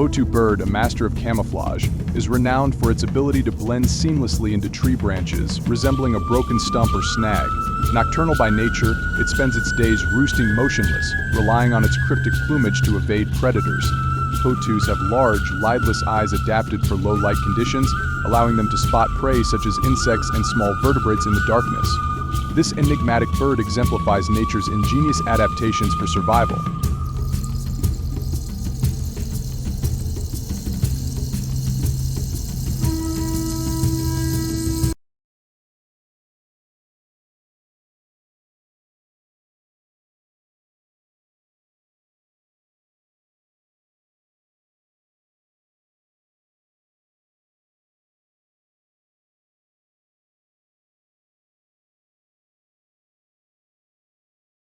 Potoo bird, a master of camouflage, is renowned for its ability to blend seamlessly into tree branches, resembling a broken stump or snag. Nocturnal by nature, it spends its days roosting motionless, relying on its cryptic plumage to evade predators. Potoos have large, lidless eyes adapted for low-light conditions, allowing them to spot prey such as insects and small vertebrates in the darkness. This enigmatic bird exemplifies nature's ingenious adaptations for survival.